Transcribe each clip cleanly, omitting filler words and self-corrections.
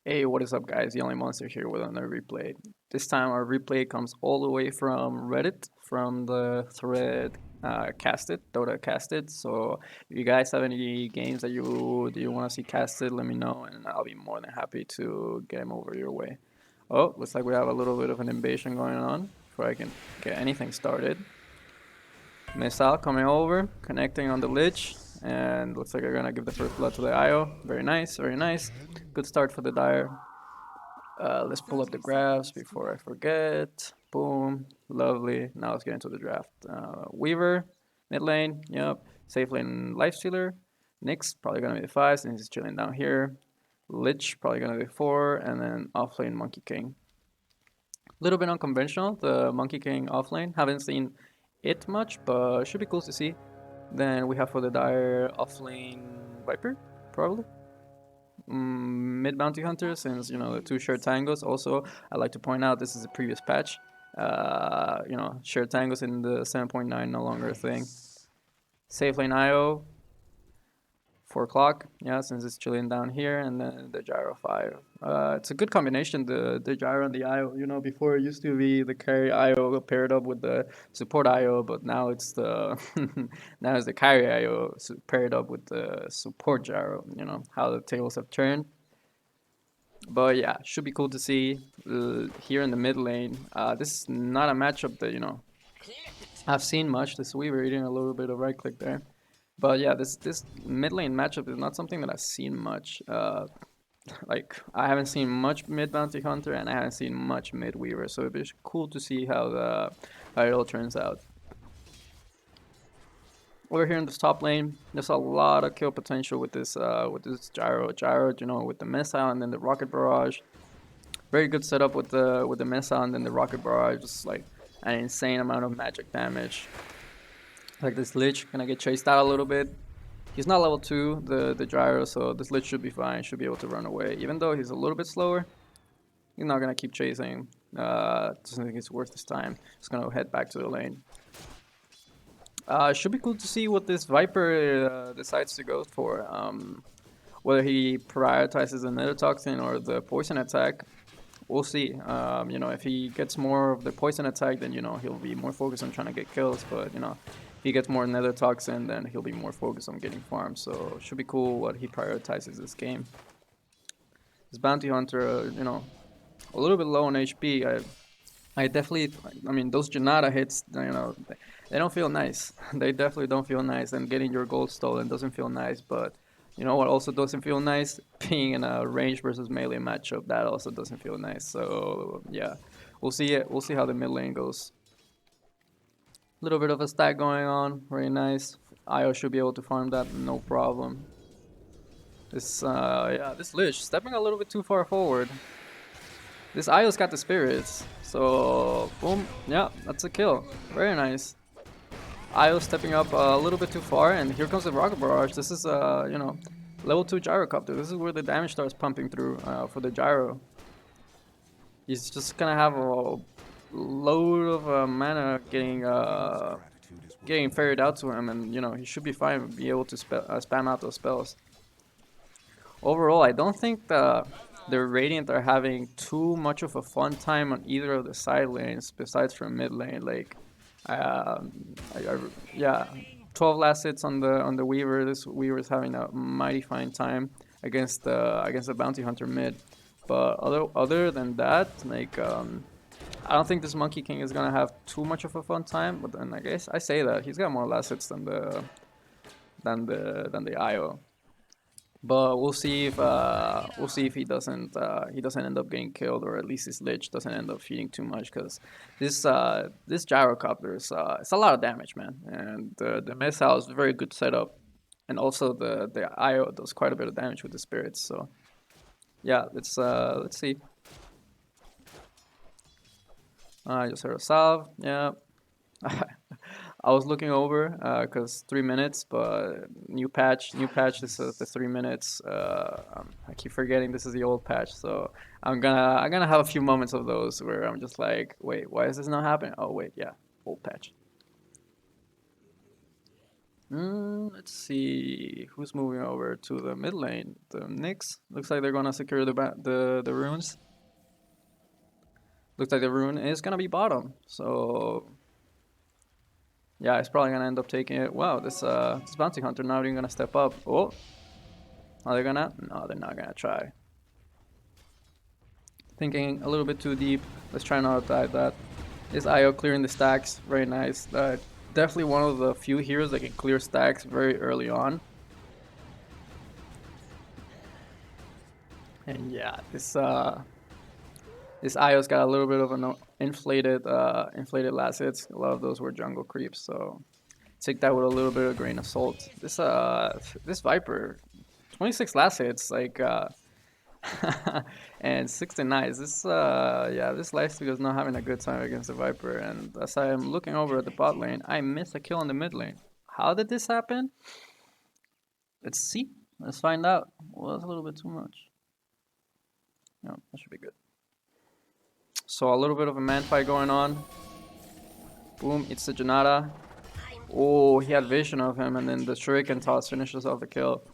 Hey, what is up, guys? The only monster here with another replay. This time, our replay comes all the way from Reddit, from the thread casted, Dota casted. So, if you guys have any games that you want to see casted, let me know, and I'll be more than happy to get them over your way. Oh, looks like we have a little bit of an invasion going on before I can get anything started. Missile coming over, connecting on the Lich, and looks like they're gonna give the first blood to the IO. Very nice, very nice. Good start for the Dire. Let's pull up the graphs before I forget. Boom. Lovely. Now let's get into the draft. Weaver, mid lane. Yep. Safe lane, Lifestealer. Nyx, probably going to be the 5 since he's chilling down here. Lich, probably going to be 4. And then off lane, Monkey King. A little bit unconventional, the Monkey King off lane. Haven't seen it much, but should be cool to see. Then we have for the Dire off lane, Viper, probably. Mid bounty hunter, since the two shared tangos. Also, I like to point out this is a previous patch. Shared tangos in the 7.9 no longer a thing. Safe lane IO, 4 o'clock, yeah, since it's chilling down here, and then the gyro 5. It's a good combination, the gyro and the IO. Before it used to be the carry IO paired up with the support IO, but now it's the now it's the carry IO paired up with the support gyro. How the tables have turned. But yeah, should be cool to see here in the mid lane. This is not a matchup that I've seen much. This Weaver eating a little bit of right click there. But yeah, this mid lane matchup is not something that I've seen much. Like I haven't seen much mid bounty hunter and I haven't seen much mid Weaver. So it'd be cool to see how it all turns out. Over here in this top lane, there's a lot of kill potential with this gyro. Gyro, with the missile and then the rocket barrage. Very good setup with the missile and then the rocket barrage. Just like an insane amount of magic damage. Like this Lich gonna get chased out a little bit. He's not level 2, the gyro, so this Lich should be fine. Should be able to run away. Even though he's a little bit slower, he's not gonna keep chasing. Doesn't think it's worth his time. Just gonna head back to the lane. Should be cool to see what this Viper decides to go for. Whether he prioritizes the Netotoxin or the poison attack, we'll see. If he gets more of the poison attack, then he'll be more focused on trying to get kills. But if he gets more Netotoxin, then he'll be more focused on getting farms. So should be cool what he prioritizes this game. This bounty hunter, a little bit low on HP. I definitely, I mean, those Janata hits, they don't feel nice. They definitely don't feel nice, and getting your gold stolen doesn't feel nice. But you know what also doesn't feel nice? Being in a range versus melee matchup, that also doesn't feel nice. So yeah, we'll see it. We'll see how the mid lane goes. Little bit of a stack going on, very nice. Io should be able to farm that, no problem. This Lich stepping a little bit too far forward. This Io's got the spirits, so boom, yeah, that's a kill. Very nice. Io stepping up a little bit too far, and here comes the rocket barrage. This is level 2 gyrocopter. This is where the damage starts pumping through for the gyro. He's just gonna have a load of mana getting ferried out to him, and he should be fine, be able to spam out those spells. Overall, I don't think the Radiant are having too much of a fun time on either of the side lanes besides from mid lane. Like, yeah, 12 last hits on the Weaver. This Weaver's having a mighty fine time against the Bounty Hunter mid. But other than that, like, I don't think this Monkey King is gonna have too much of a fun time. But then I guess I say that he's got more last hits than the IO. But we'll see if he doesn't end up getting killed, or at least his Lich doesn't end up feeding too much, because this gyrocopter is it's a lot of damage, man, and the missile is a very good setup, and also the IO does quite a bit of damage with the spirits. So yeah, let's see. I just heard a salve. Yeah. I was looking over because 3 minutes, but new patch. This is the 3 minutes. I keep forgetting this is the old patch, so I'm gonna have a few moments of those where I'm just like, wait, why is this not happening? Oh wait, yeah, old patch. Let's see who's moving over to the mid lane. The Knicks. Looks like they're gonna secure the runes. Looks like the rune is gonna be bottom. So yeah, it's probably gonna end up taking it. Wow, this bounty hunter not even gonna step up. Oh, are they gonna? No, they're not gonna try. Thinking a little bit too deep. Let's try not to die that. This IO clearing the stacks, very nice. Definitely one of the few heroes that can clear stacks very early on. And yeah, this IO's got a little bit of an inflated last hits. A lot of those were jungle creeps, so take that with a little bit of grain of salt. This Viper, 26 last hits, like and 69. This Lifesteal is not having a good time against the Viper. And as I am looking over at the bot lane, I miss a kill on the mid lane. How did this happen? Let's see. Let's find out. Well, that's a little bit too much. No, that should be good. So a little bit of a man fight going on. Boom, it's the Janata. Oh, he had vision of him, and then the Shuriken toss finishes off the kill.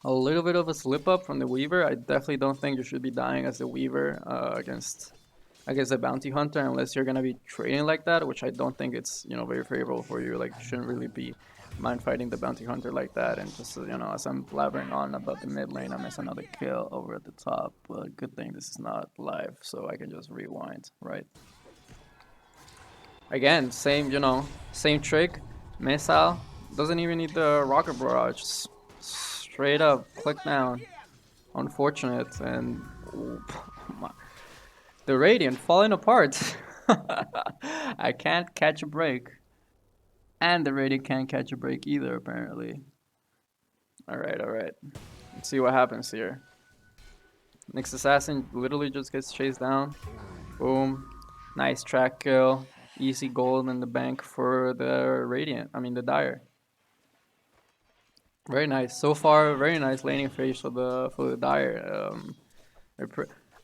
A little bit of a slip up from the Weaver. I definitely don't think you should be dying as the Weaver against the Bounty Hunter unless you're gonna be trading like that, which I don't think it's very favorable for you. Like you shouldn't really be mind fighting the Bounty Hunter like that. And just as I'm blabbering on about the mid lane, I miss another kill over at the top. But good thing this is not live, so I can just rewind, right? Again, same trick. Missile doesn't even need the rocket barrage. Just straight up click down. Unfortunate, and the Radiant falling apart. I can't catch a break, and the Radiant can't catch a break either apparently. All right. Let's see what happens here. Next assassin literally just gets chased down. Boom. Nice track kill. Easy gold in the bank for the Radiant. I mean the Dire. Very nice. So far, very nice laning phase for the Dire.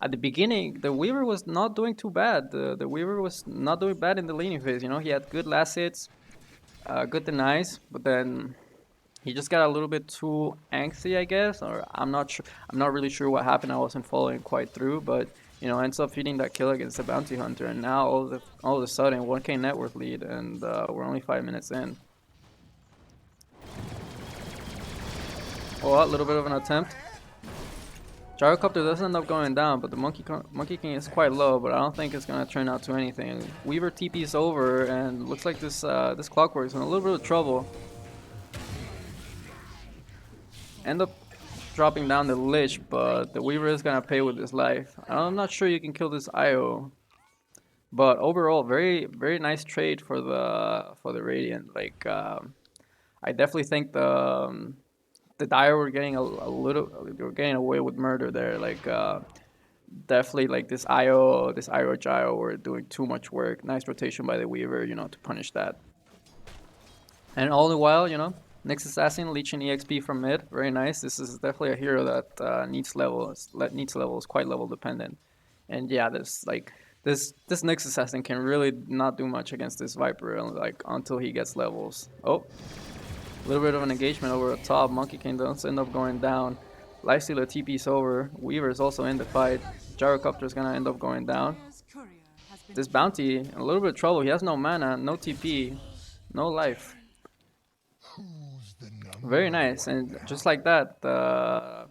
At the beginning, the Weaver was not doing too bad. The Weaver was not doing bad in the laning phase. He had good last hits, good denies, but then he just got a little bit too angsty, I guess. Or I'm not sure. I'm not really sure what happened. I wasn't following quite through, but ends up feeding that kill against the Bounty Hunter, and now all of a sudden 1K net worth lead, and we're only 5 minutes in. Oh, a little bit of an attempt. Gyrocopter does end up going down, but the Monkey King is quite low, but I don't think it's going to turn out to anything. Weaver TP's over, and looks like this Clockwork is in a little bit of trouble. End up dropping down the Lich, but the Weaver is going to pay with his life. I'm not sure you can kill this IO, but overall, very, very nice trade for the Radiant. Like, I definitely think the Dire were getting they were getting away with murder there. Like definitely like this IO Gyro were doing too much work. Nice rotation by the Weaver, to punish that. And all the while, next assassin leeching EXP from mid, very nice. This is definitely a hero that needs levels, quite level dependent. And yeah, this next assassin can really not do much against this Viper, like until he gets levels. Oh. A little bit of an engagement over the top. Monkey King does end up going down. Lifestealer TP's over. Weaver is also in the fight. Gyrocopter is gonna end up going down. This Bounty in a little bit of trouble. He has no mana, no TP, no life. Very nice, and just like that, the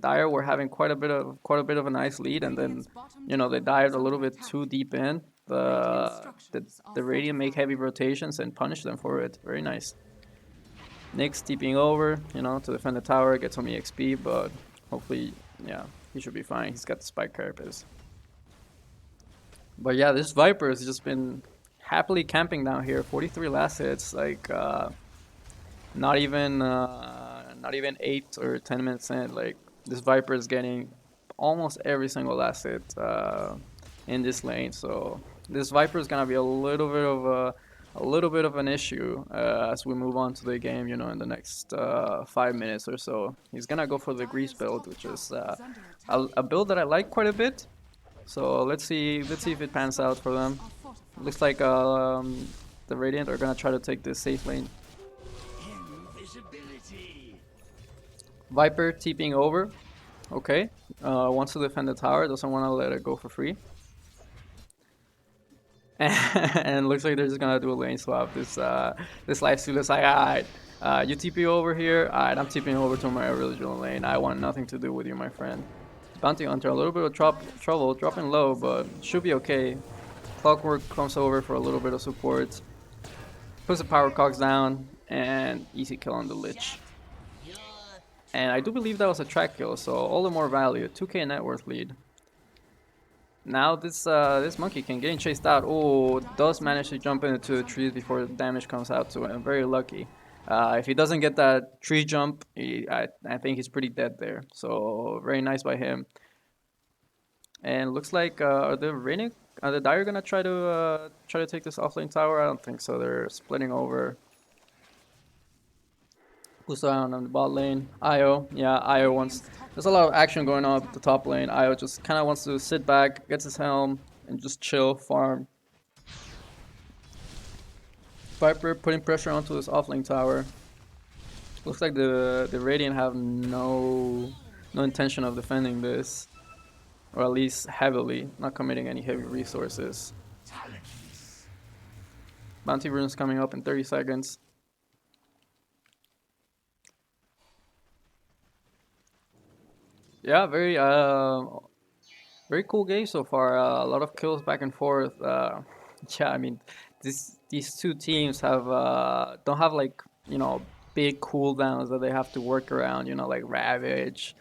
Dire were having quite a bit of a nice lead, and then they dived a little bit too deep in. The Radiant make heavy rotations and punish them for it. Very nice. Nyx TPing over, to defend the tower, get some EXP, but hopefully, yeah, he should be fine. He's got the Spike Carapace. But yeah, this Viper has just been happily camping down here. 43 last hits, like not even 8 or 10 minutes in. Like this Viper is getting almost every single last hit in this lane, so this Viper is gonna be a little bit of an issue as we move on to the game. In the next 5 minutes or so, he's gonna go for the Grease build, which is a build that I like quite a bit. So let's see if it pans out for them. Looks like the The Radiant are gonna try to take this safe lane. Viper TPing over. Okay. Wants to defend the tower. Doesn't want to let it go for free. And looks like they're just gonna do a lane swap. This lifesteal is like, alright, you TP over here. Alright, I'm TPing over to my original lane. I want nothing to do with you, my friend. Bounty Hunter, a little bit of trouble, dropping low, but should be okay. Clockwork comes over for a little bit of support. Puts the power cogs down, and easy kill on the Lich. And I do believe that was a track kill, so all the more value. 2k net worth lead. Now this Monkey King getting chased out. Oh, does manage to jump into the trees before the damage comes out to him. Very lucky. If he doesn't get that tree jump, I think he's pretty dead there. So very nice by him. And looks like are the Dire gonna try to take this offlane tower? I don't think so. They're splitting over. Who's on the bot lane? Io. Yeah, Io wants. There's a lot of action going on at the top lane. Io just kind of wants to sit back, gets his helm, and just chill, farm. Viper putting pressure onto this offlane tower. Looks like the Radiant have no intention of defending this, or at least heavily, not committing any heavy resources. Bounty runes coming up in 30 seconds. Yeah, very cool game so far. A lot of kills back and forth. Yeah, I mean, these two teams have don't have like big cooldowns that they have to work around. Like Ravage,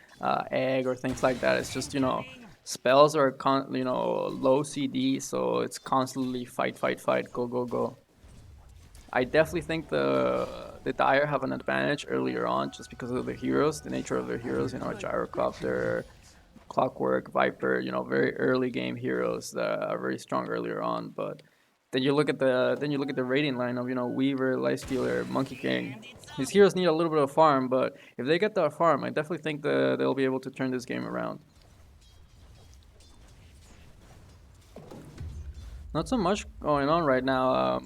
Egg, or things like that. It's just spells are low CD, so it's constantly fight, go, go, go. I definitely think the Dire have an advantage earlier on just because of the heroes, the nature of their heroes. Gyrocopter, Clockwork, Viper. Very early game heroes that are very strong earlier on. But then you look at the Radiant line of Weaver, Lifestealer, Monkey King. These heroes need a little bit of farm, but if they get that farm, I definitely think they'll be able to turn this game around. Not so much going on right now.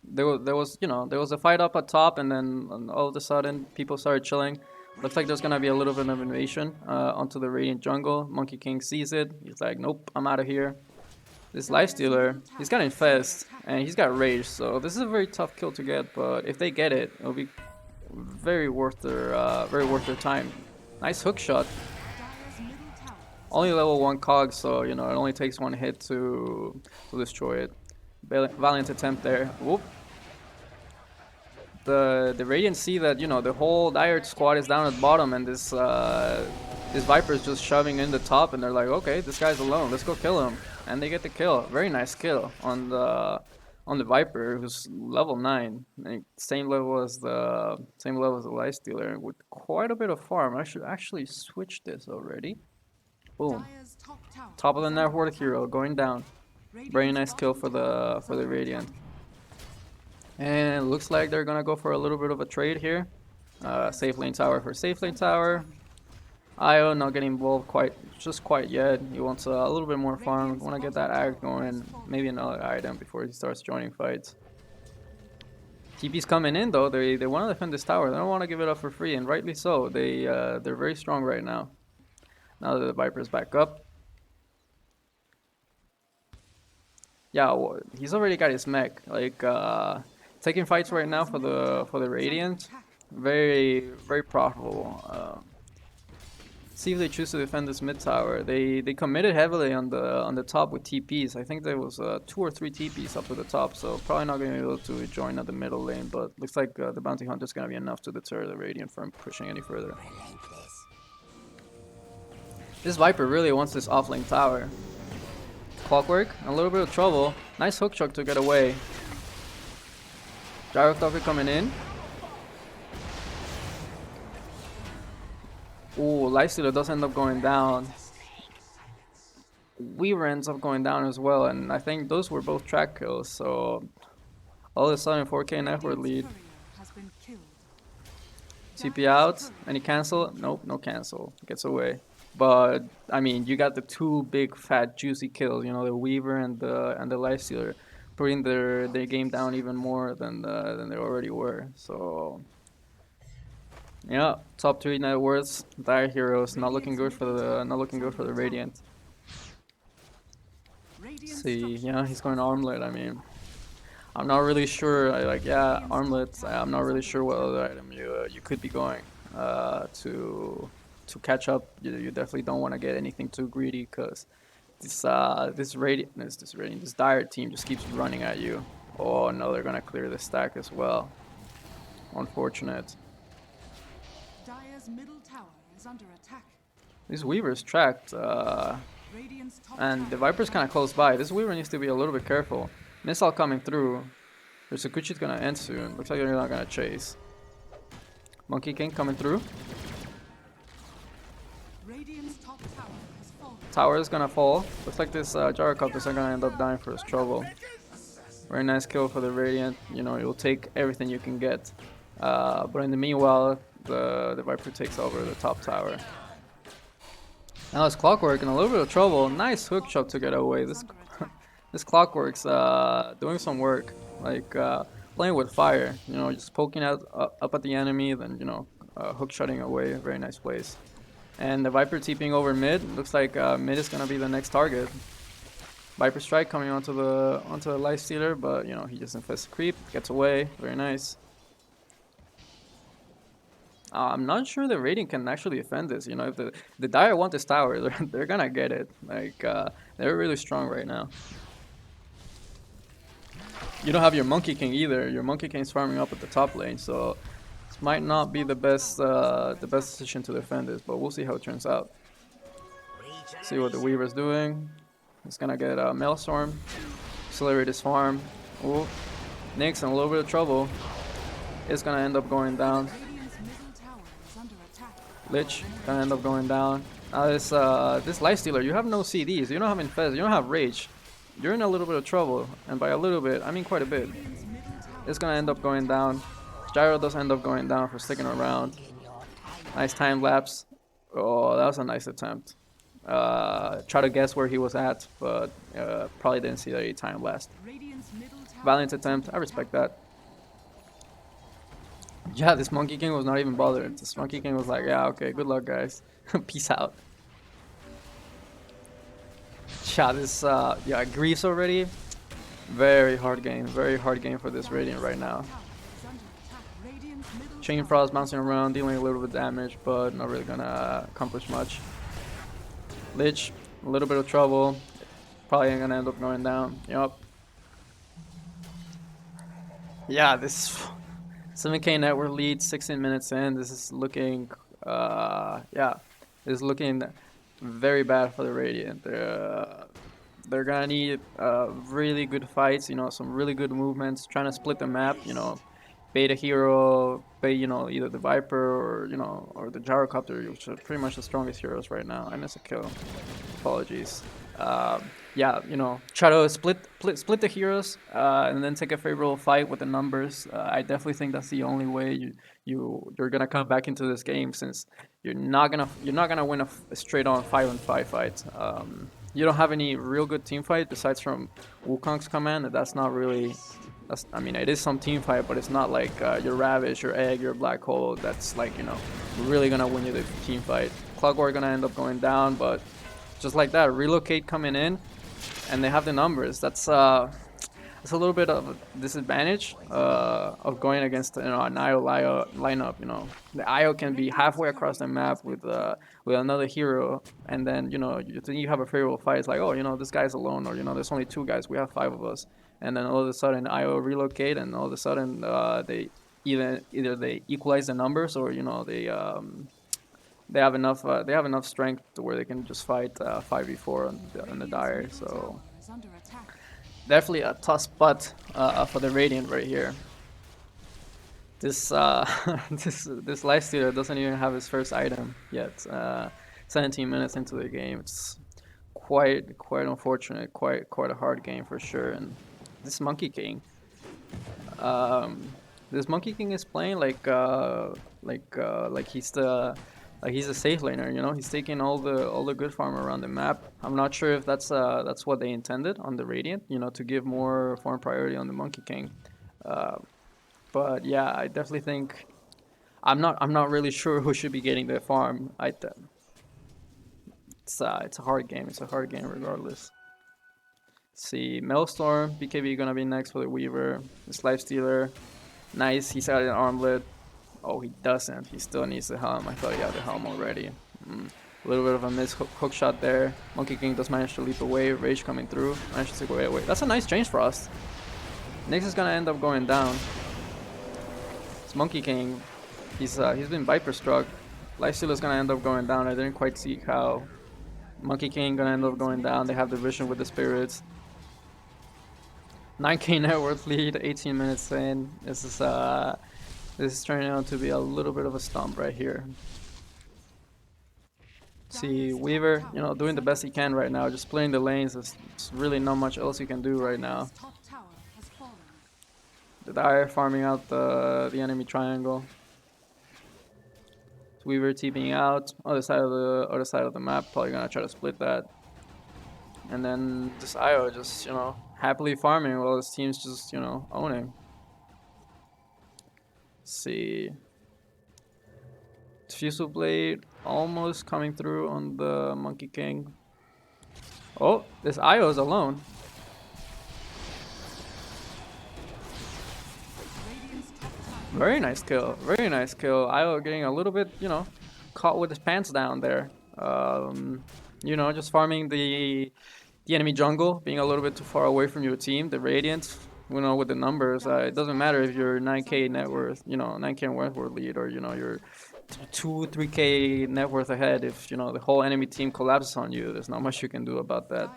There was a fight up at top, and then all of a sudden people started chilling. Looks like there's gonna be a little bit of invasion onto the Radiant jungle. Monkey King sees it. He's like, nope, I'm out of here. This Lifestealer, he's got Infest and he's got Rage, so this is a very tough kill to get. But if they get it, it'll be very worth their time. Nice hook shot. Only level 1 cog, so it only takes one hit to destroy it. Valiant attempt there. Whoop. The Radiant see that the whole Dire squad is down at the bottom, and this Viper is just shoving in the top, and they're like, okay, this guy's alone. Let's go kill him, and they get the kill. Very nice kill on the Viper, who's level 9, same level as the Lifestealer, with quite a bit of farm. I should actually switch this already. Boom. Top of the network hero going down. Very nice kill for the Radiant. And it looks like they're gonna go for a little bit of a trade here. Safe lane tower for safe lane tower. Io not getting involved quite yet. He wants a little bit more farm. Want to get that ag going, maybe another item before he starts joining fights. TP's coming in though. They want to defend this tower. They don't want to give it up for free, and rightly so. They're very strong right now. Now that the Viper's back up. Yeah, well, he's already got his mech. Like taking fights right now for the Radiant, very profitable. See if they choose to defend this mid tower. They committed heavily on the top with TPs. I think there was 2 or 3 TPs up to the top, so probably not going to be able to join at the middle lane. But looks like the Bounty Hunter is going to be enough to deter the Radiant from pushing any further. This Viper really wants this offlane tower. Clockwork, a little bit of trouble. Nice hook shot to get away. Gyrocopter coming in. Ooh, Lifestealer does end up going down. Weaver ends up going down as well, and I think those were both track kills, so all of a sudden 4k network lead. TP out, any cancel? Nope, no cancel. Gets away. But I mean, you got the 2 big fat juicy kills, the Weaver and the Lifestealer. putting their game down even more than they already were. So yeah, top 3 net worths, dire heroes, not looking good for the Radiant. See, yeah, he's going armlet. I mean, I'm not really sure. Yeah, armlets. I'm not really sure what other item you could be going to catch up. You definitely don't want to get anything too greedy because this dire team just keeps running at you. Oh no, they're gonna clear the stack as well. Unfortunate. Dire's middle tower is under attack. This Weaver's tracked, and the Viper's kind of close by. This Weaver needs to be a little bit careful. Missile coming through. Their Sakuchi's gonna end soon. Looks like they're not gonna chase. Monkey King coming through. Radiant's top tower has fallen. Tower is gonna fall. Looks like this Gyrocopters are gonna end up dying for his trouble. Very nice kill for the Radiant. You know, you'll take everything you can get. But in the meanwhile, the Viper takes over the top tower. Now it's Clockwork in a little bit of trouble. Nice hook shot to get away. This Clockwork's doing some work, like playing with fire. You know, just poking out up at the enemy, then hook shotting away. Very nice plays. And the Viper TPing over mid. Looks like mid is gonna be the next target. Viper strike coming onto the Lifestealer, but he just infests creep, gets away. Very nice. I'm not sure the Radiant can actually defend this. If the Dire want this tower, they're gonna get it. Like they're really strong right now. You don't have your Monkey King either. Your Monkey King's farming up at the top lane, so this might not be the best decision to defend this. But we'll see how it turns out. See what the Weaver's doing. He's gonna get a Maelstrom, accelerate his farm. Ooh, Nyx in a little bit of trouble. It's gonna end up going down. Lich gonna end up going down. Now this Lifestealer, you have no CDs, you don't have Infest, you don't have Rage. You're in a little bit of trouble, and by a little bit, I mean quite a bit. It's gonna end up going down. Gyro does end up going down for sticking around. Nice time lapse. Oh, that was a nice attempt. Try to guess where he was at, but probably didn't see that he time lapsed. Valiant attempt, I respect that. Yeah, this Monkey King was not even bothered. This Monkey King was like, yeah, okay, good luck, guys. Peace out. Yeah, this, Greaves already. Very hard game for this Radiant right now. Chain Frost bouncing around, dealing a little bit of damage, but not really gonna accomplish much. Lich, a little bit of trouble. Probably gonna end up going down. Yup. Yeah, this 7k network lead, 16 minutes in. This is looking, this is looking very bad for the Radiant. They're gonna need really good fights. Some really good movements. Trying to split the map. Bait a hero, bait either the Viper or the Gyrocopter, which are pretty much the strongest heroes right now. I missed a kill. Apologies. Try to split the heroes and then take a favorable fight with the numbers. I definitely think that's the only way you're gonna come back into this game, since you're not gonna win a straight on 5-on-5 fight. You don't have any real good team fight besides from Wukong's command. That's not really. I mean, it is some team fight, but it's not like your Ravage, your Egg, your Black Hole. That's like really gonna win you the team fight. Clockwork gonna end up going down, but just like that, Relocate coming in, and they have the numbers. That's a little bit of a disadvantage of going against an IO lineup. The IO can be halfway across the map with another hero, and then you have a favorable fight. It's like, oh, this guy's alone, or there's only 2 guys. We have 5 of us, and then all of a sudden IO relocate, and all of a sudden they either they equalize the numbers, or they have enough strength to where they can just fight 5v4 on the Dire. So definitely a tough spot for the Radiant right here. This this Lifestealer doesn't even have his first item yet. 17 minutes into the game. It's quite unfortunate. Quite a hard game for sure. And this Monkey King. This Monkey King is playing like he's the Like he's a safe laner, you know. He's taking all the good farm around the map. I'm not sure if that's what they intended on the Radiant, you know, to give more farm priority on the Monkey King. Uh, but yeah, I definitely think I'm not really sure who should be getting the farm. It's a hard game. It's a hard game regardless. Let's see, Maelstrom, BKB gonna be next for the Weaver. This Life Stealer, nice. He's got an armlet. Oh, he doesn't. He still needs the helm. I thought he had the helm already. A little bit of a miss hook shot there. Monkey King does manage to leap away. Rage coming through. Manages to go away. That's a nice change for us. Nyx is gonna end up going down. It's Monkey King. He's been Viper struck. Lifesteal is gonna end up going down. I didn't quite see how. Monkey King gonna end up going down. They have the vision with the spirits. 9k net worth lead. 18 minutes in. This is turning out to be a little bit of a stomp right here. See, Weaver, you know, doing the best he can right now, just playing the lanes. There's really not much else you can do right now. The Dire farming out the enemy triangle. Weaver TPing out, other side of the map, probably gonna try to split that. And then this IO just, you know, happily farming while his team's just, you know, owning. Let's see. Fusel Blade almost coming through on the Monkey King. Oh, this IO is alone. Very nice kill. Very nice kill. IO getting a little bit, you know, caught with his pants down there. You know, just farming the enemy jungle, being a little bit too far away from your team. The Radiant, you know, with the numbers, it doesn't matter if you're 9k net worth, you know, 9k net worth lead, or, you know, you're 3k net worth ahead. If, you know, the whole enemy team collapses on you, there's not much you can do about that.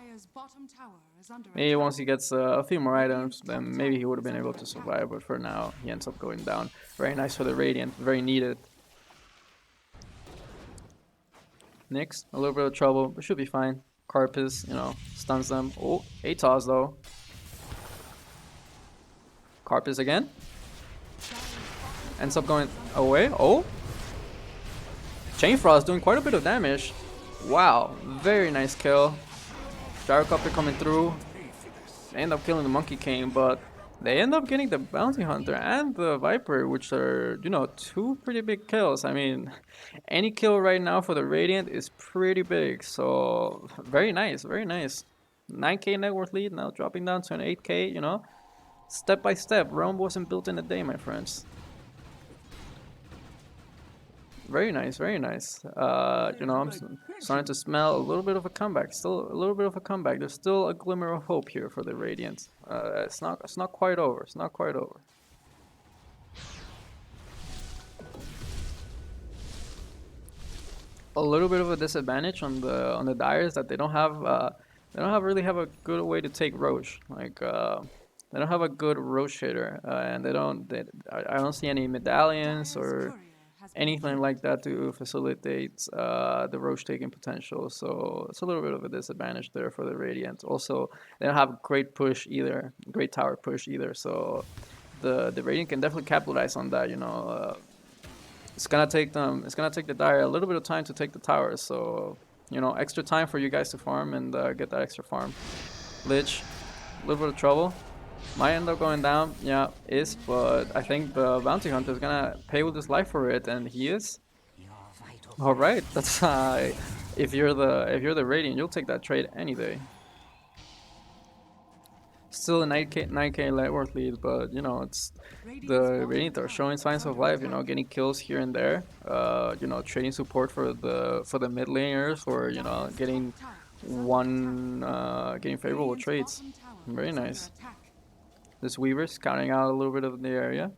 Maybe once he gets a few more items, then maybe he would have been able to survive, but for now, he ends up going down. Very nice for the Radiant, very needed. Nyx, a little bit of trouble, but should be fine. Carpus, you know, stuns them. Oh, Atos though. Carpus again. Ends up going away. Oh! Chain Frost doing quite a bit of damage. Wow, very nice kill. Gyrocopter coming through. They end up killing the Monkey King, but they end up getting the Bounty Hunter and the Viper, which are, you know, two pretty big kills. I mean, any kill right now for the Radiant is pretty big, so very nice, very nice. 9k net worth lead, now dropping down to an 8k, you know. Step by step, Rome wasn't built in a day, my friends. Very nice, very nice. You know, I'm starting to smell a little bit of a comeback. Still a little bit of a comeback. There's still a glimmer of hope here for the Radiant. It's not quite over. It's not quite over. A little bit of a disadvantage on the Dire is that they don't really have a good way to take Roche. Like they don't have a good Roche hitter, and I don't see any medallions or anything like that to facilitate the Roche taking potential. So it's a little bit of a disadvantage there for the Radiant. Also, they don't have great push either, great tower push either. So the Radiant can definitely capitalize on that. You know, it's gonna take the Dire a little bit of time to take the towers. So, you know, extra time for you guys to farm and get that extra farm. Lich, a little bit of trouble. Might end up going down, yeah, but I think the Bounty Hunter is gonna pay with his life for it, and he is. All right, that's if you're the Radiant, you'll take that trade any day. Still a 9k net worth lead, but you know, it's the Radiant are showing signs of life. You know, getting kills here and there. You know, trading support for the mid laners, or, you know, getting getting favorable trades. Very nice. This Weaver scouting out a little bit of the area.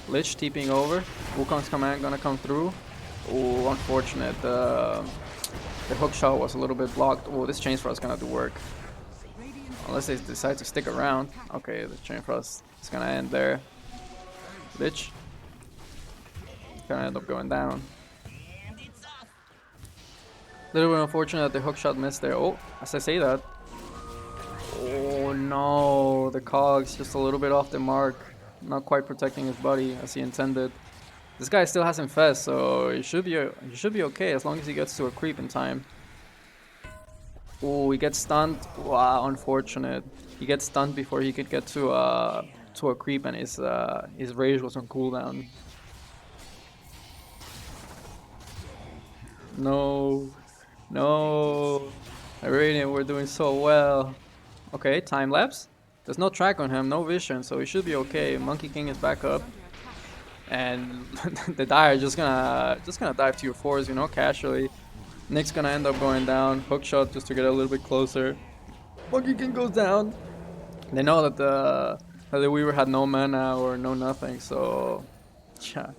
Lich TPing over. Wukong's command gonna come through. Oh, unfortunate. The hook shot was a little bit blocked. Oh, this Chain Frost is gonna do work. Unless they decide to stick around. Okay, the Chain Frost is gonna end there. Lich gonna end up going down. Little bit unfortunate that the hook shot missed there. Oh, as I say that. Oh no, the cogs just a little bit off the mark. Not quite protecting his buddy as he intended. This guy still hasn't fed, so he should be okay as long as he gets to a creep in time. Oh, he gets stunned. Wow, unfortunate. He gets stunned before he could get to a creep, and his rage was on cooldown. No, no. Iranian, we're doing so well. Okay, time lapse. There's no track on him, no vision, so he should be okay. Monkey King is back up, and the Dire just gonna dive to your fours, you know, casually. Nick's gonna end up going down. Hook shot just to get a little bit closer. Monkey King goes down. They know that the Weaver had no mana or no nothing, so yeah.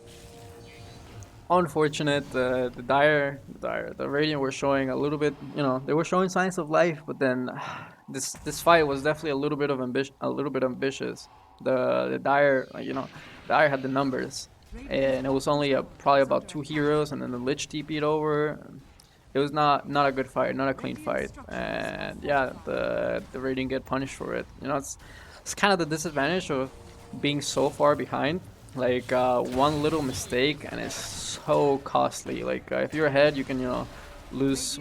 Unfortunate. The Radiant were showing a little bit. You know, they were showing signs of life, but then this fight was definitely a little bit of a little bit ambitious. The Dire, you know, Dire had the numbers, and it was only probably about two heroes, and then the Lich TP'd over. It was not a good fight, not a clean fight, and yeah, the Radiant get punished for it. You know, it's kind of the disadvantage of being so far behind. Like one little mistake and it's so costly. Like if you're ahead, you can lose.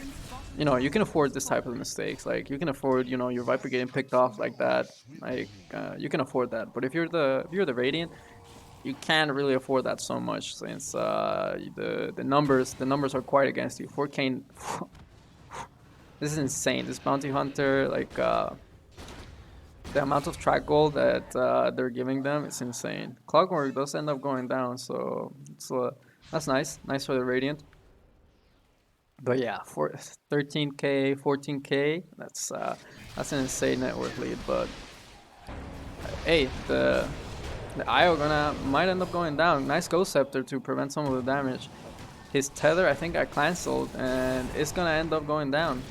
You know, you can afford this type of mistakes. Like you can afford your Viper getting picked off like that. Like you can afford that. But if you're the Radiant, you can't really afford that so much since the numbers are quite against you. 4K. This is insane. This bounty hunter, like the amount of track gold that they're giving them is insane. Clockwork does end up going down, so that's nice for the Radiant. But yeah, for 13K, 14K, that's an insane net worth lead. But hey, the IO might end up going down. Nice Ghost Scepter to prevent some of the damage. His tether, I think, got cancelled, and it's gonna end up going down.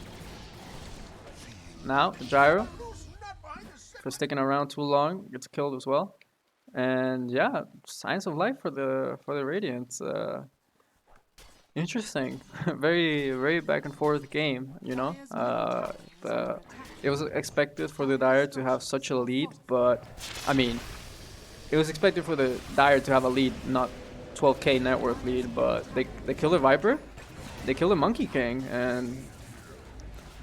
Now, the Gyro, for sticking around too long, gets killed as well. And yeah, signs of life for the Radiant. Interesting, very back and forth game. It was expected for the Dire to have such a lead, but I mean, it was expected for the Dire to have a lead, not 12K net worth lead. But they kill the Viper, they kill the Monkey King, and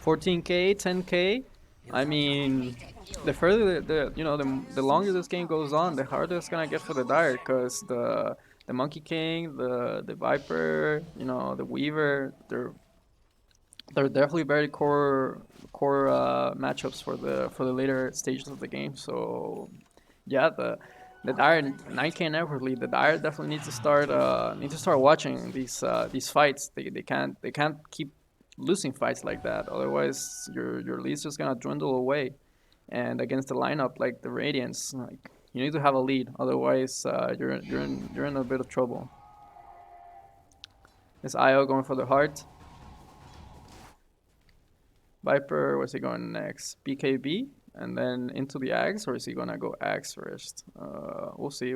14K, 10K. I mean, the further the longer this game goes on, the harder it's gonna get for the Dire, because the Monkey King, the Viper, the Weaver, they're definitely very core matchups for the later stages of the game. So yeah, the Dire 9K network lead, the Dire definitely need to start watching these fights. They can't keep losing fights like that. Otherwise, your lead's just gonna dwindle away. And against the lineup like the Radiance, like you need to have a lead. Otherwise, you're in a bit of trouble. Is IO going for the heart? Viper, where's he going next? BKB and then into the Axe, or is he gonna go Axe first? We'll see.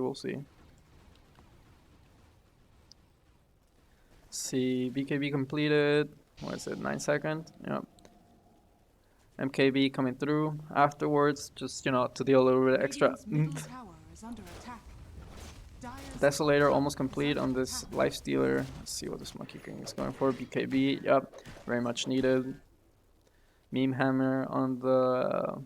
See, BKB completed. What is it? 9 seconds. Yep. MKB coming through afterwards, just to deal a little bit extra. Desolator almost complete on this Life Stealer. Let's see what this Monkey King is going for. BKB, yep, very much needed. Meme Hammer on the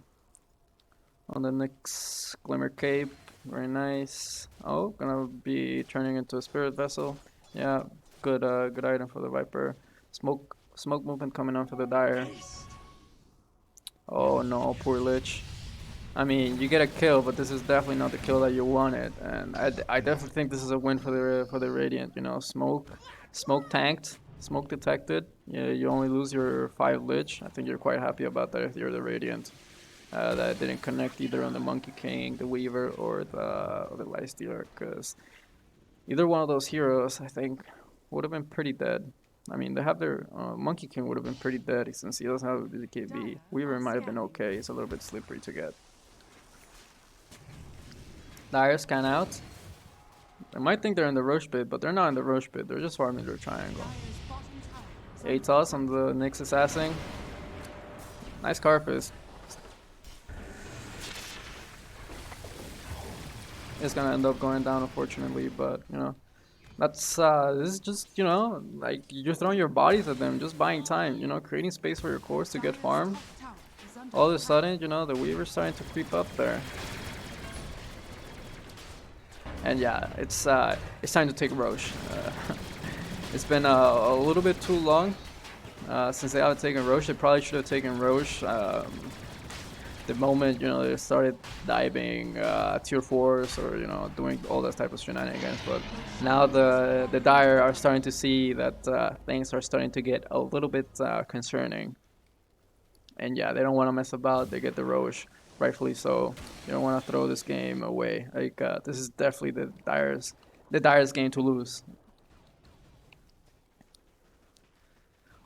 next Glimmer Cape, very nice. Oh, gonna be turning into a Spirit Vessel. Yeah, good item for the Viper. Smoke movement coming on for the Dire. Oh no, poor Lich. I mean, you get a kill, but this is definitely not the kill that you wanted, and I definitely think this is a win for the Radiant. Smoke tanked, smoke detected. Yeah, you only lose your 5 Lich. I think you're quite happy about that if you're the Radiant. That didn't connect either on the Monkey King, the Weaver, or the Light Stealer, because either one of those heroes, I think, would have been pretty dead. I mean, they have their Monkey King would have been pretty dead since he doesn't have a BKB. Weaver might have been okay. He's a little bit slippery to get. Dire scan out. They might think they're in the Roche pit, but they're not in the Roche pit. They're just farming their triangle. 8 toss on the Nyx Assassin. Nice Carpus. It's gonna end up going down, unfortunately, but This is just, like you're throwing your bodies at them, just buying time, creating space for your cores to get Dire's farm. top tower is under All of a attack. sudden, the Weaver's starting to creep up there. And yeah, it's time to take Roche. It's been a little bit too long since they haven't taken Roche. They probably should have taken Roche the moment they started diving tier fours or doing all that type of shenanigans. But now the Dire are starting to see that things are starting to get a little bit concerning. And yeah, they don't want to mess about. They get the Roche, rightfully so. You don't want to throw this game away. Like this is definitely the Dire's game to lose.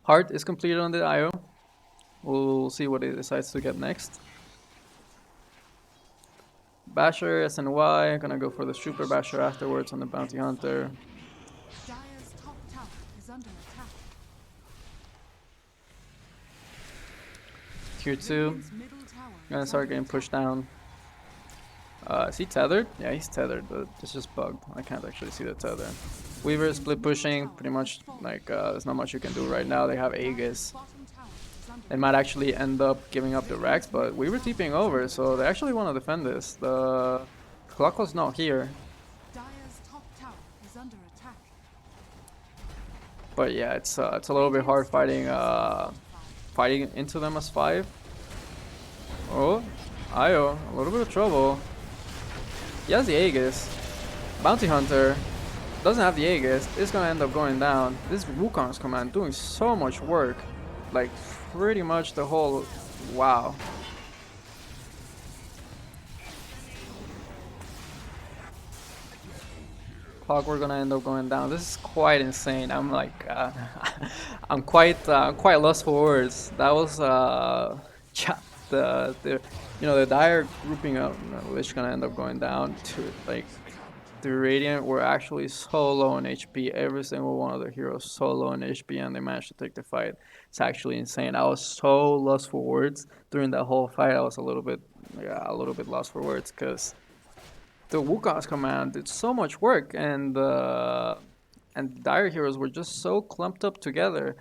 Heart is completed on the IO. We'll see what he decides to get next. Basher, SNY, gonna go for the Super Basher afterwards on the Bounty Hunter. Dire's top tower is under attack. Tier 2, Radiant's middle tower gonna is start under getting attack. pushed down. Is he tethered? Yeah, he's tethered, but it's just bugged. I can't actually see the tether. Weaver split pushing, pretty much like there's not much you can do right now. They have Aegis. Bottom tower is under They might actually end up giving up the Rex, but we were TPing over, so they actually want to defend this. The clock was not here, Dire's top tower is under attack. but yeah, it's a little bit hard fighting into them as 5. Oh, Io, a little bit of trouble. He has the Aegis. Bounty Hunter doesn't have the Aegis. It's gonna end up going down. This Wukong's command doing so much work, like pretty much the whole. Wow. Clockwork gonna end up going down. This is quite insane. I'm like, I'm quite lost for words. That was the Dire grouping up, which gonna end up going down to like the Radiant were actually so low on HP. Every single one of the heroes so low on HP, and they managed to take the fight. It's actually insane. I was so lost for words during that whole fight. I was a little bit lost for words because the Wukong's command did so much work, and Dire heroes were just so clumped up together.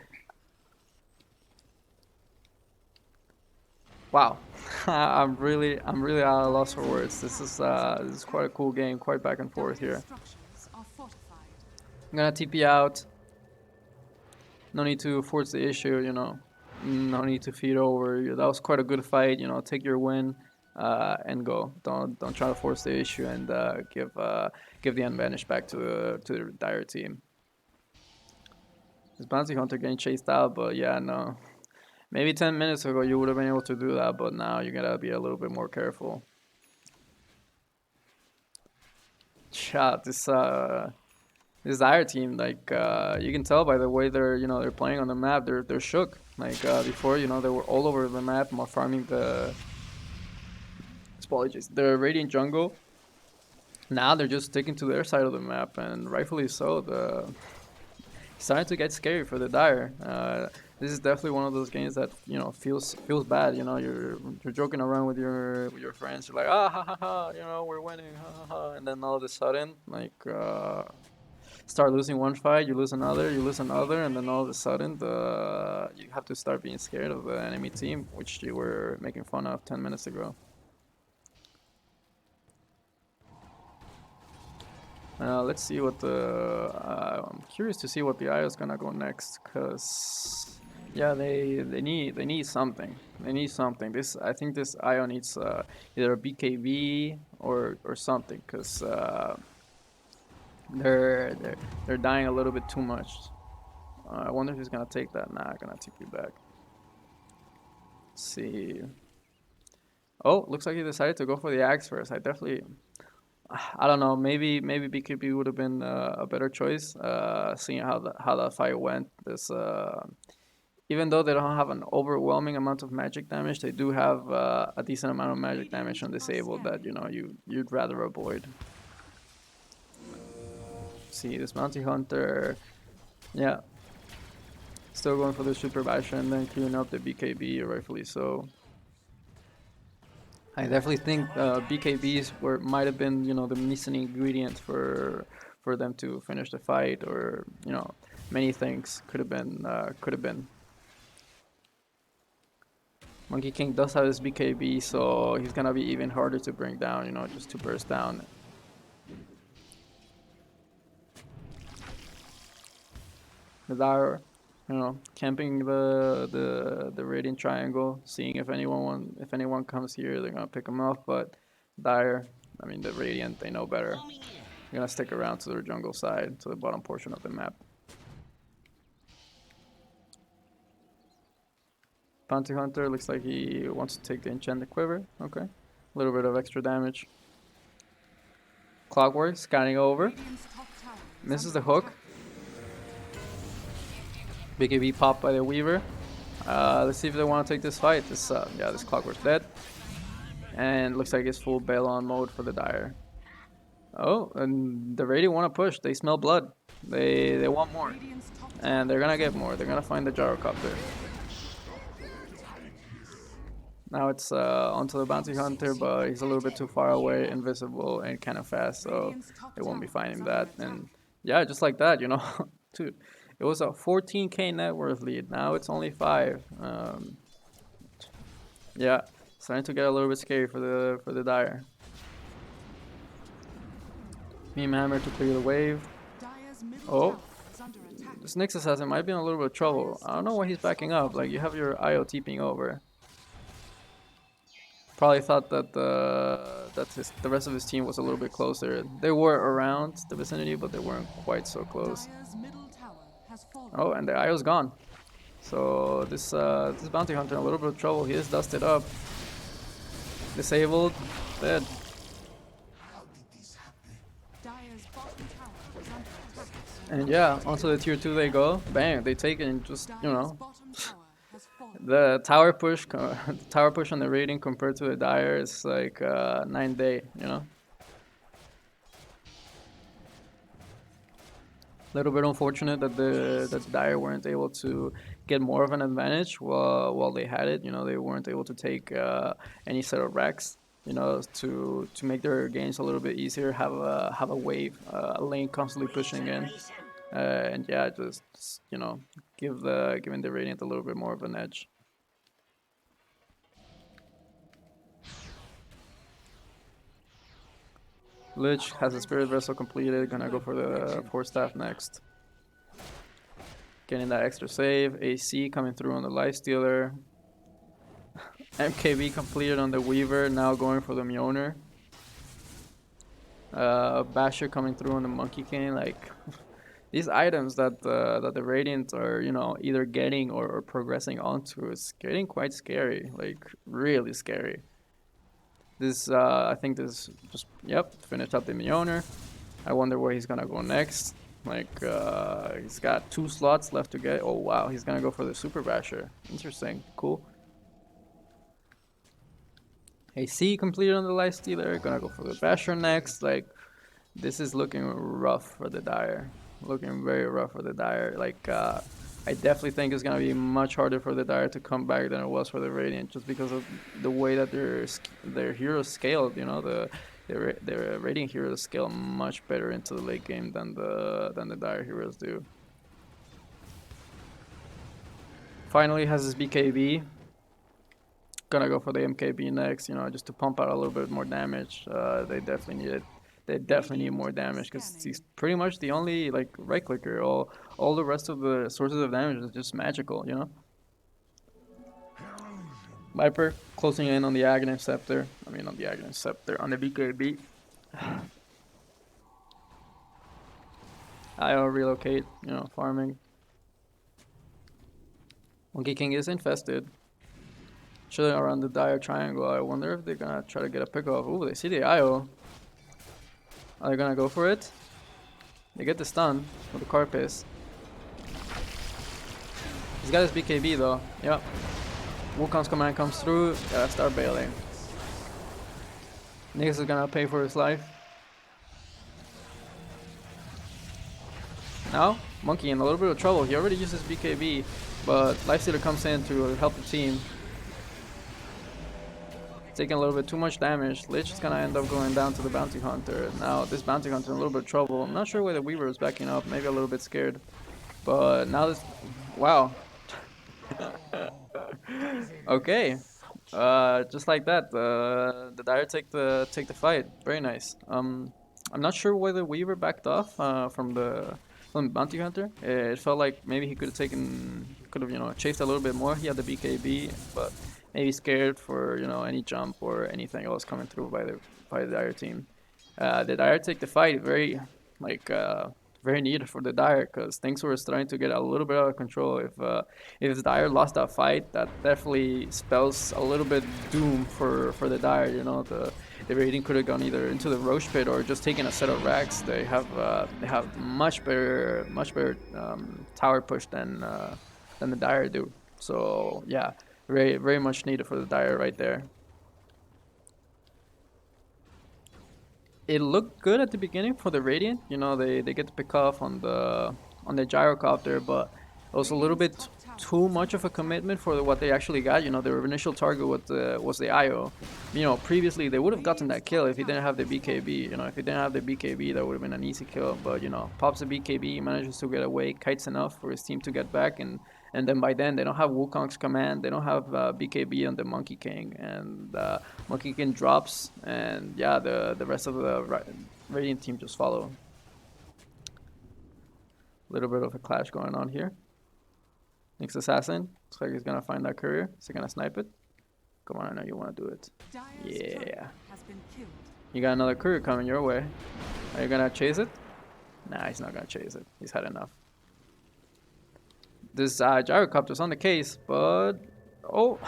Wow, I'm really at a loss for words. This is quite a cool game, quite back and forth Dire's here. structures are fortified. I'm gonna TP out. No need to force the issue, No need to feed over. That was quite a good fight, Take your win, and go. Don't try to force the issue and give the advantage back to the Dire team. This bounty hunter getting chased out, but yeah, no. Maybe 10 minutes ago you would have been able to do that, but now you gotta be a little bit more careful. Shot this Dire team, like you can tell by the way they're playing on the map. They're shook. Like before, they were all over the map, farming the apologies, the Radiant jungle. Now they're just sticking to their side of the map, and rightfully so. It's starting to get scary for the Dire. This is definitely one of those games that feels bad. You're joking around with your friends. You're like, ah ha ha ha, we're winning, ha ha ha, and then all of a sudden, like start losing one fight, you lose another, and then all of a sudden you have to start being scared of the enemy team, which you were making fun of 10 minutes ago. Let's see what I'm curious to see what the IO is gonna go next, cause yeah, they need something. They need something. I think this IO needs either a BKB or something, cause they're dying a little bit too much. I wonder if he's gonna take that. Nah, gonna take you back. Let's see. Oh, looks like he decided to go for the axe first. I don't know. Maybe BKB would have been a better choice. Seeing how that fight went. Even though they don't have an overwhelming amount of magic damage, they do have a decent amount of magic damage on disabled that you'd rather avoid. See this Bounty Hunter. Yeah, still going for the Super Basher and then clearing up the BKB, rightfully so. I definitely think BKBs might have been the missing ingredient for for them to finish the fight, or many things could have been. Monkey King does have his BKB, so he's gonna be even harder to bring down. Just to burst down. The Dire, camping the Radiant Triangle, seeing if anyone comes here, they're gonna pick him off. But Dire, the Radiant, they know better. They're gonna stick around to their jungle side, to the bottom portion of the map. Bounty Hunter looks like he wants to take the Enchanted Quiver. Okay, a little bit of extra damage. Clockwork scanning over, misses the hook. BKB popped by the Weaver. Let's see if they want to take this fight. This Clockwork's dead. And looks like it's full Balon mode for the Dire. Oh, and the Radiant want to push. They smell blood. They want more. And they're gonna get more. They're gonna find the Gyrocopter. Now it's onto the Bounty Hunter, but he's a little bit too far away, invisible, and kind of fast, so they won't be finding that. And yeah, just like that, dude. It was a 14k net worth lead. Now it's only 5. Yeah, starting to get a little bit scary for the Dire. Meme Hammer to clear the wave. Oh, this Nyx Assassin might be in a little bit of trouble. I don't know why he's backing up. Like, you have your IO TPing over. Probably thought that the rest of his team was a little bit closer. They were around the vicinity, but they weren't quite so close. Oh, and the IO's gone. So this Bounty Hunter in a little bit of trouble. He is dusted up. Disabled. Dead. And yeah, onto the tier 2 they go. Bang, they take it and just, the tower push on the Radiant compared to the Dire is like 9-day, Little bit unfortunate that the Dire weren't able to get more of an advantage while they had it. They weren't able to take any set of wrecks, to make their games a little bit easier. Have a wave, a lane constantly pushing in, and yeah, just giving the Radiant a little bit more of an edge. Lich has a Spirit Vessel completed, gonna go for the Force Staff next. Getting that extra save, AC coming through on the Lifestealer. MKB completed on the Weaver, now going for the Mjolnir. Basher coming through on the Monkey King. Like, these items that the Radiant are, either getting or progressing onto, is getting quite scary, like really scary. This, I think this just, finished up the Mjolnir. I wonder where he's gonna go next. Like, he's got 2 slots left to get. Oh wow, he's gonna go for the Super Basher. Interesting, cool. AC completed on the Lifestealer, gonna go for the Basher next. Like, this is looking rough for the Dire. Looking very rough for the Dire. Like, I definitely think it's gonna be much harder for the Dire to come back than it was for the Radiant, just because of the way that their heroes scaled. The Radiant heroes scale much better into the late game than the Dire heroes do. Finally has his BKB. Gonna go for the MKB next, just to pump out a little bit more damage. They definitely need it. They definitely need more damage, because he's pretty much the only right clicker. All the rest of the sources of damage is just magical, Viper closing in on the Aghanim Scepter. On the BKB. IO relocate, farming. Monkey King is infested. Chilling around the Dire Triangle. I wonder if they're gonna try to get a pick off. Ooh, they see the IO. Are they gonna go for it? They get the stun with the Carapace. He's got his BKB though. Yep. Wukong's command comes through. Gotta start bailing. Nyx is gonna pay for his life. Now, Monkey in a little bit of trouble. He already used his BKB, but Lifestealer comes in to help the team. taking a little bit too much damage. Lich is gonna end up going down to the Bounty Hunter. Now this Bounty Hunter in a little bit of trouble. I'm not sure why the Weaver is backing up, maybe a little bit scared. But now this, wow. Okay, just like that, the Dire take the fight. Very nice. I'm not sure whether Weaver backed off from the Bounty Hunter. It felt like maybe he could have chased a little bit more. He had the BKB, but maybe scared for any jump or anything else coming through by the Dire team. The Dire take the fight like very needed for the Dire because things were starting to get a little bit out of control. If the Dire lost that fight, that definitely spells a little bit doom for the Dire. The rating could have gone either into the Roche pit or just taken a set of racks. They have much better tower push than the Dire do. So yeah, very very much needed for the Dire right there. It looked good at the beginning for the Radiant. They get to pick off on the gyrocopter, but it was a little bit too much of a commitment for what they actually got. Their initial target was the IO. Previously they would have gotten that kill if he didn't have the BKB. If he didn't have the BKB, that would have been an easy kill. But pops the BKB, manages to get away, kites enough for his team to get back, and then by then they don't have Wukong's command, they don't have BKB on the Monkey King, and Monkey King drops, and yeah, the rest of the Radiant team just follow. A little bit of a clash going on here. Next assassin, looks like he's gonna find that courier. Is he gonna snipe it? Come on, I know you wanna do it. Yeah. You got another courier coming your way. Are you gonna chase it? Nah, he's not gonna chase it. He's had enough. This gyrocopter's on the case, but oh,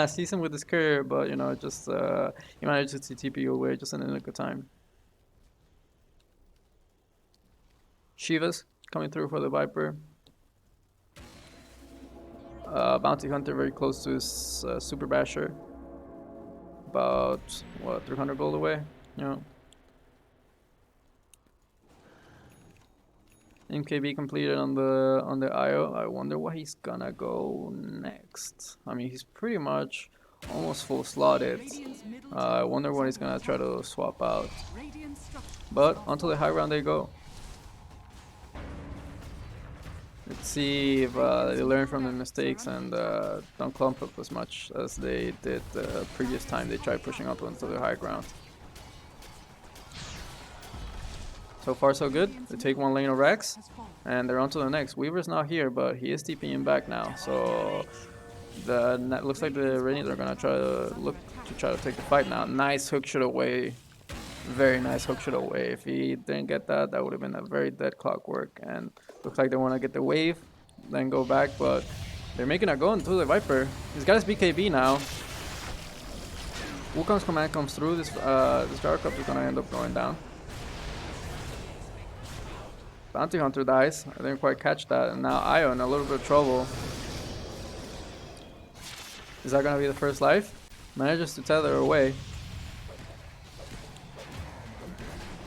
sees him with his courier, but just he managed to TP you away just in a good time. Shiva's coming through for the Viper. Bounty Hunter very close to his Super Basher. About what, 300 gold away? MKB completed on the IO. I wonder what he's gonna go next. I mean, he's pretty much almost full slotted. I wonder what he's gonna try to swap out. But onto the high ground they go. Let's see if they learn from their mistakes and don't clump up as much as they did the previous time they tried pushing up onto the high ground. So far so good. They take one lane of Rex and they're on to the next. Weaver's not here, but he is TPing back now. So looks like the Radiant are gonna try to take the fight now. Nice hook shot away. Very nice hook shot away. If he didn't get that, that would have been a very dead clockwork. And looks like they want to get the wave, then go back, but they're making a go into the Viper. He's got his BKB now. Wukong's command comes through. This Gyrocopter is gonna end up going down. Bounty Hunter dies. I didn't quite catch that, and now Io in a little bit of trouble. Is that gonna be the first life? Manages to tether away.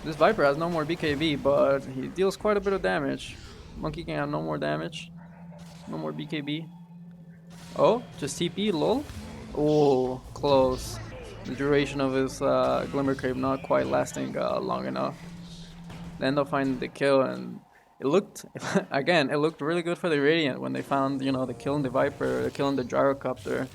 This Viper has no more BKB, but he deals quite a bit of damage. Monkey can have no more damage. No more BKB. Oh, just TP, lol. Oh, close. The duration of his Glimmer Cape not quite lasting long enough. They end up finding the kill, and it looked, again, it looked really good for the Radiant when they found, the kill in the Viper, the kill in the Gyrocopter.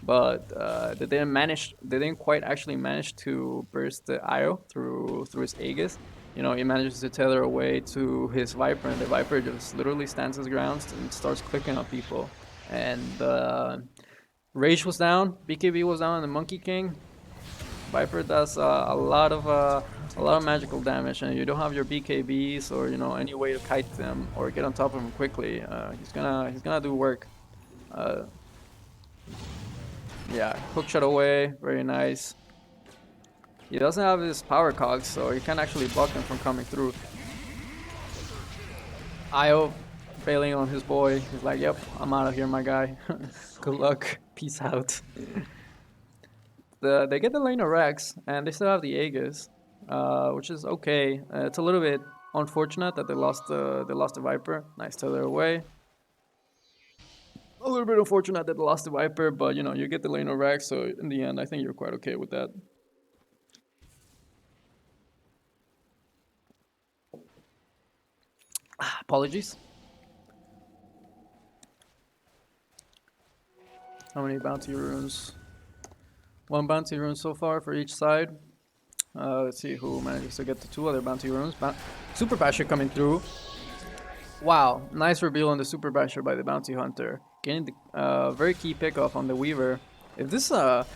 But they didn't quite actually manage to burst the IO through his Aegis. He manages to tether away to his Viper, and the Viper just literally stands his ground and starts clicking on people. And Rage was down, BKB was down, and the Monkey King. Viper does a lot of magical damage, and you don't have your BKBs or any way to kite them or get on top of him quickly. He's gonna do work. Yeah, hook shot away, very nice. He doesn't have his power cogs, so he can't actually block them from coming through. Io failing on his boy. He's like, yep, I'm out of here, my guy. Good luck. Peace out. They get the lane of Rex, and they still have the Aegis, which is okay. It's a little bit unfortunate that they lost the Viper. Nice tether away. A little bit unfortunate that they lost the Viper, but you know, you get the lane of Rax, so in the end, I think you're quite okay with that. Apologies. How many bounty runes? One bounty rune so far for each side. Let's see who manages to get the two other bounty runes. Super Basher coming through. Wow, nice reveal on the Super Basher by the Bounty Hunter. Getting the very key pickoff on the Weaver. If this that's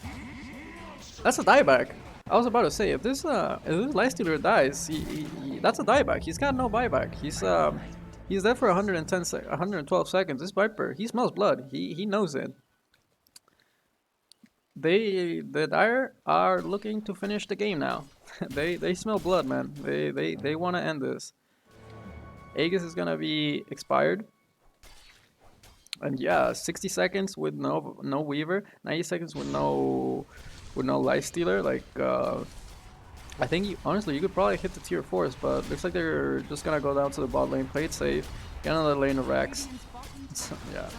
a dieback. I was about to say if this Lifestealer dies, that's a dieback. He's got no buyback. He's there for 112 seconds. This Viper, he smells blood. He knows it. The Dire are looking to finish the game now. they smell blood, man. They want to end this. Aegis is gonna be expired. And yeah, 60 seconds with no Weaver, 90 seconds with no Life Stealer. Like I think honestly you could probably hit the tier 4s, but looks like they're just gonna go down to the bot lane, play it safe, get another lane of Rex. Yeah.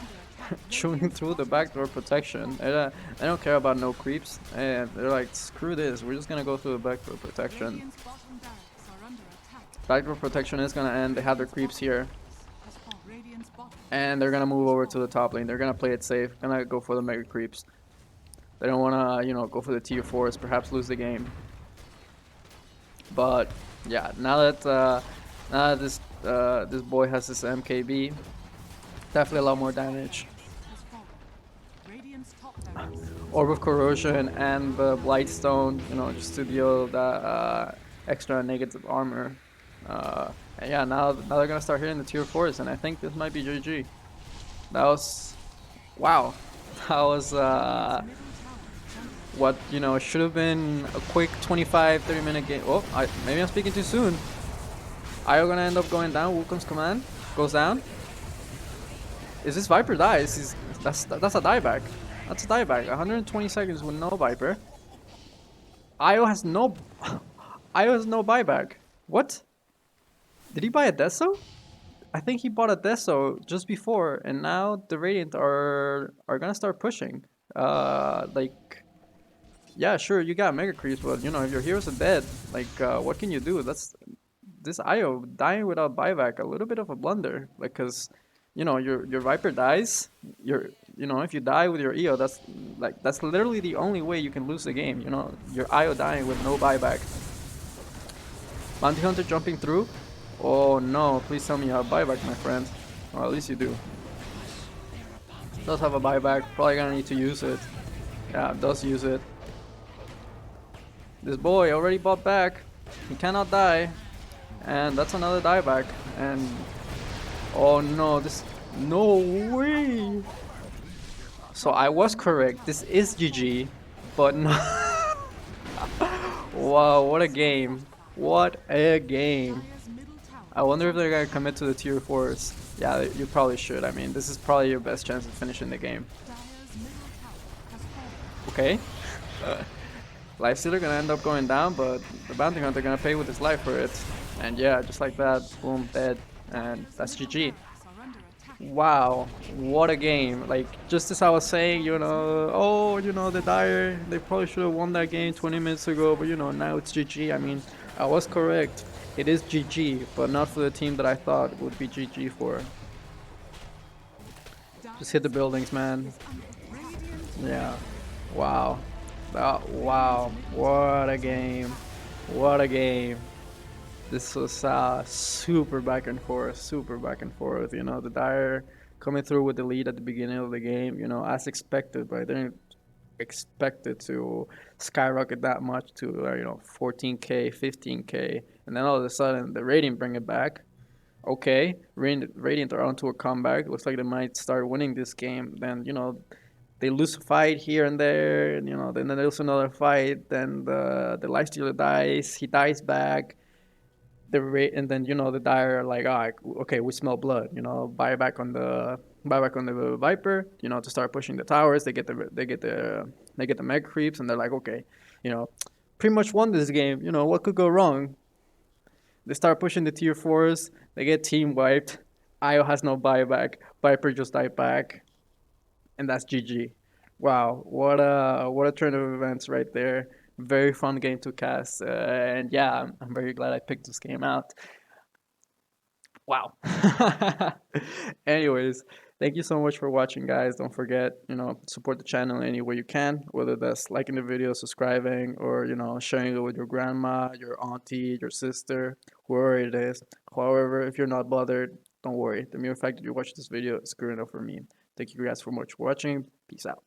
Chewing through the backdoor protection. I don't care about no creeps, and they're like, screw this, we're just gonna go through the backdoor protection. Backdoor protection is gonna end. They have their creeps here, and they're gonna move over to the top lane. They're gonna play it safe, gonna go for the mega creeps. They don't wanna, you know, go for the tier 4s, perhaps lose the game. But yeah, now that this boy has this MKB, definitely a lot more damage. Orb of Corrosion and the Blightstone, you know, just to deal that extra negative armor. And yeah, now they're gonna start hitting the tier 4s, and I think this might be GG. That was, wow, that was what, you know, should have been a quick 25-30 minute game. Oh, maybe I'm speaking too soon. Io gonna end up going down. Wukong's command goes down. Is this Viper dies? That's a dieback. That's a dieback. 120 seconds with no Viper. Io has no Io has no buyback. What? Did he buy a Deso? I think he bought a Deso just before, and now the Radiant are gonna start pushing. Like, yeah, sure, you got Mega Creeps, but you know, if your heroes are dead, like, what can you do? That's this Io dying without buyback, a little bit of a blunder, like, cause you know your Viper dies, you know, if you die with your EO, that's literally the only way you can lose the game. You know, your IO dying with no buyback. Bounty Hunter jumping through. Oh no! Please tell me you have buyback, my friend. Well, at least you do. Does have a buyback. Probably gonna need to use it. Yeah, does use it. This boy already bought back. He cannot die, and that's another dieback. And oh no, no way. So I was correct. This is GG, but no. Wow, what a game! What a game! I wonder if they're gonna commit to the tier 4s. Yeah, you probably should. I mean, this is probably your best chance of finishing the game. Okay. Lifestealer gonna end up going down, but the Bounty Hunter gonna pay with his life for it. And yeah, just like that, boom, dead. And that's GG. Wow, what a game. Like, just as I was saying, you know, oh, you know, the Dire, they probably should have won that game 20 minutes ago, but you know, now it's GG. I mean, I was correct. It is GG, but not for the team that I thought would be GG for. Just hit the buildings, man. Yeah. Wow. Wow. What a game. What a game. This was super back and forth, super back and forth. You know, the Dire coming through with the lead at the beginning of the game, you know, as expected, but I didn't expect it to skyrocket that much to, you know, 14k, 15k. And then all of a sudden, the Radiant bring it back. Okay, Radiant are onto a comeback. Looks like they might start winning this game. Then, you know, they lose a fight here and there, and, you know, then there's another fight. Then the Lifestealer dies. He dies back. And then, you know, the Dire are like, oh, okay, we smell blood. You know, buy back on the Viper. You know, to start pushing the towers. They get the mega creeps, and they're like, okay, you know, pretty much won this game. You know, what could go wrong? They start pushing the tier 4s. They get team wiped. Io has no buyback. Viper just died back. and that's GG. Wow, what a turn of events right there. Very fun game to cast, and yeah, I'm very glad I picked this game out. Wow. Anyways, thank you so much for watching, guys. Don't forget, support the channel any way you can, whether that's liking the video, subscribing, or sharing it with your grandma, your auntie, your sister, whoever it is. However, if you're not bothered, don't worry. The mere fact that you watch this video is good enough for me. Thank you guys so much for watching. Peace out.